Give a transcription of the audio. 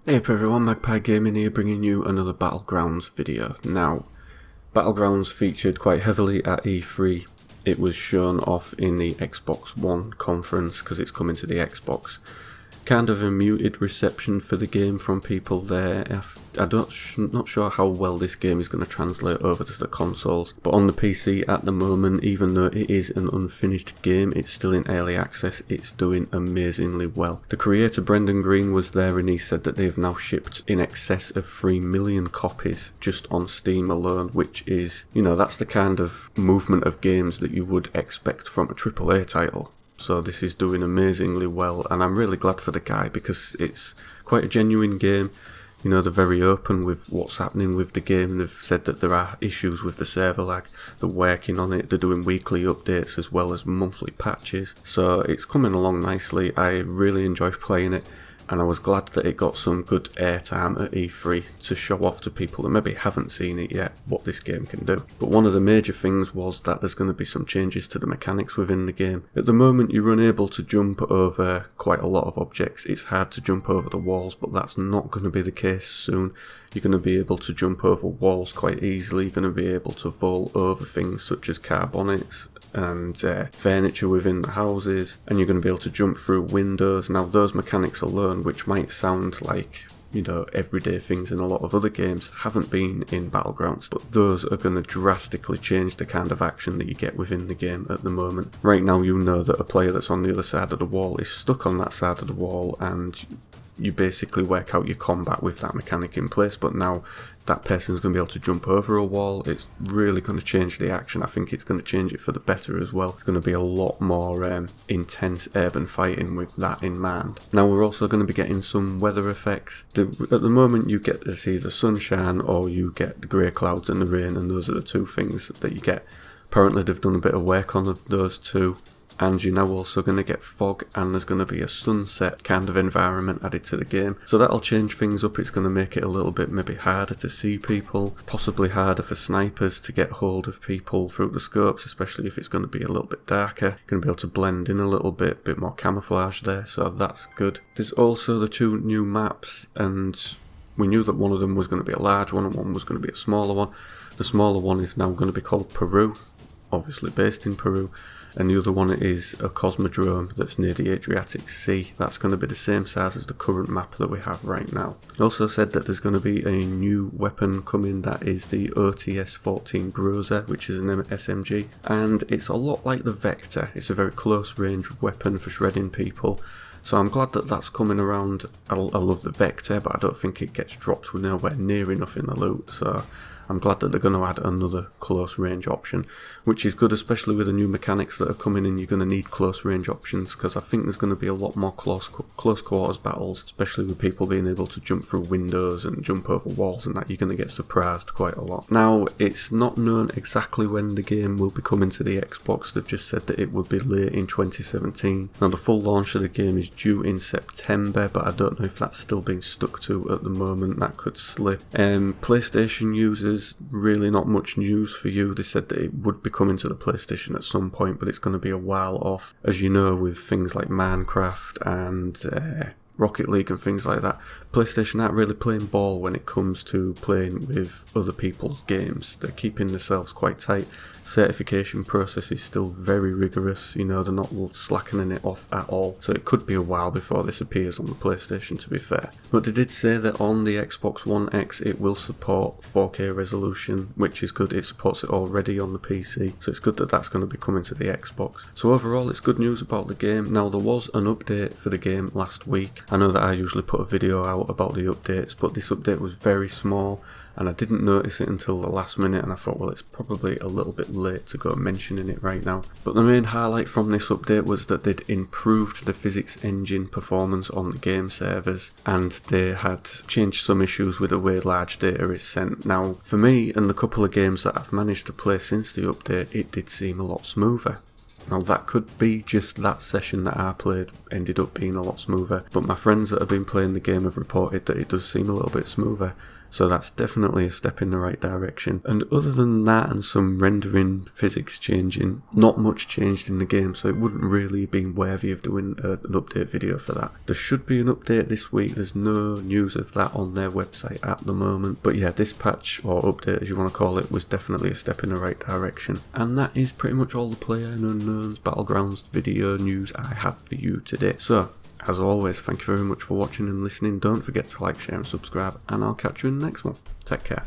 Hey up everyone, Magpie Gaming here bringing you another Battlegrounds video. Now, Battlegrounds featured quite heavily at E3. It was shown off in the Xbox One conference because it's coming to the Xbox. Kind of a muted reception for the game from people there. I'm not sure how well this game is going to translate over to the consoles, but on the PC at the moment, even though it is an unfinished game, it's still in early access, it's doing amazingly well. The creator Brendan Green was there and he said that they've now shipped in excess of 3 million copies just on Steam alone, which is, you know, that's the kind of movement of games that you would expect from a AAA title. So this is doing amazingly well, and I'm really glad for the guy because it's quite a genuine game. You know, they're very open with what's happening with the game. They've said that there are issues with the server lag. They're working on it. They're doing weekly updates as well as monthly patches. So it's coming along nicely. I really enjoy playing it, and I was glad that it got some good airtime at E3 to show off to people that maybe haven't seen it yet what this game can do. But one of the major things was that there's going to be some changes to the mechanics within the game. At the moment you're unable to jump over quite a lot of objects. It's hard to jump over the walls, but that's not going to be the case soon. You're going to be able to jump over walls quite easily. You're going to be able to vault over things such as car bonnets and furniture within the houses, and you're going to be able to jump through windows. Now those mechanics alone, which might sound like, you know, everyday things in a lot of other games, haven't been in Battlegrounds, but those are going to drastically change the kind of action that you get within the game at the moment. Right now you know that a player that's on the other side of the wall is stuck on that side of the wall, and you basically work out your combat with that mechanic in place, but now that person's going to be able to jump over a wall. It's really going to change the action. I think it's going to change it for the better as well. It's going to be a lot more intense urban fighting with that in mind. Now we're also going to be getting some weather effects. At the moment you get to see the sunshine or you get the grey clouds and the rain, and those are the two things that you get. Apparently they've done a bit of work on those two. And you're now also going to get fog, and there's going to be a sunset kind of environment added to the game. So that'll change things up. It's going to make it a little bit maybe harder to see people, possibly harder for snipers to get hold of people through the scopes, especially if it's going to be a little bit darker. You're going to be able to blend in a little bit more camouflage there, so that's good. There's also the two new maps, and we knew that one of them was going to be a large one and one was going to be a smaller one. The smaller one is now going to be called Peru, obviously based in Peru. And the other one is a cosmodrome that's near the Adriatic Sea. That's going to be the same size as the current map that we have right now. It also said that there's going to be a new weapon coming, that is the OTS-14 Groza, which is an SMG. And it's a lot like the Vector. It's a very close range weapon for shredding people. So I'm glad that that's coming around. I love the Vector, but I don't think it gets dropped nowhere near enough in the loot. So I'm glad that they're going to add another close range option, which is good, especially with the new mechanics that are coming in. You're going to need close range options because I think there's going to be a lot more close quarters battles, especially with people being able to jump through windows and jump over walls and that. You're going to get surprised quite a lot. Now, it's not known exactly when the game will be coming to the Xbox. They've just said that it would be late in 2017. Now, the full launch of the game is due in September, but I don't know if that's still being stuck to at the moment. That could slip. PlayStation users, really not much news for you. They said that it would be coming to the PlayStation at some point, but it's going to be a while off. As you know, with things like Minecraft and Rocket League and things like that, PlayStation aren't really playing ball when it comes to playing with other people's games. They're keeping themselves quite tight. Certification process is still very rigorous, you know, they're not slackening it off at all. So it could be a while before this appears on the PlayStation, to be fair. But they did say that on the Xbox One X it will support 4K resolution, which is good. It supports it already on the PC, so it's good that that's going to be coming to the Xbox. So overall it's good news about the game. Now there was an update for the game last week. I know that I usually put a video out about the updates, but this update was very small and I didn't notice it until the last minute, and I thought, well, it's probably a little bit late to go mentioning it right now. But the main highlight from this update was that they'd improved the physics engine performance on the game servers, and they had changed some issues with the way large data is sent. Now, for me and the couple of games that I've managed to play since the update, it did seem a lot smoother. Now that could be just that session that I played ended up being a lot smoother, but my friends that have been playing the game have reported that it does seem a little bit smoother. So that's definitely a step in the right direction. And other than that and some rendering physics changing, not much changed in the game, so it wouldn't really be worthy of doing an update video for that. There should be an update this week. There's no news of that on their website at the moment. But yeah, this patch, or update as you want to call it, was definitely a step in the right direction. And that is pretty much all the PlayerUnknown's Battlegrounds video news I have for you today. So, as always, thank you very much for watching and listening. Don't forget to like, share and subscribe, and I'll catch you in the next one. Take care.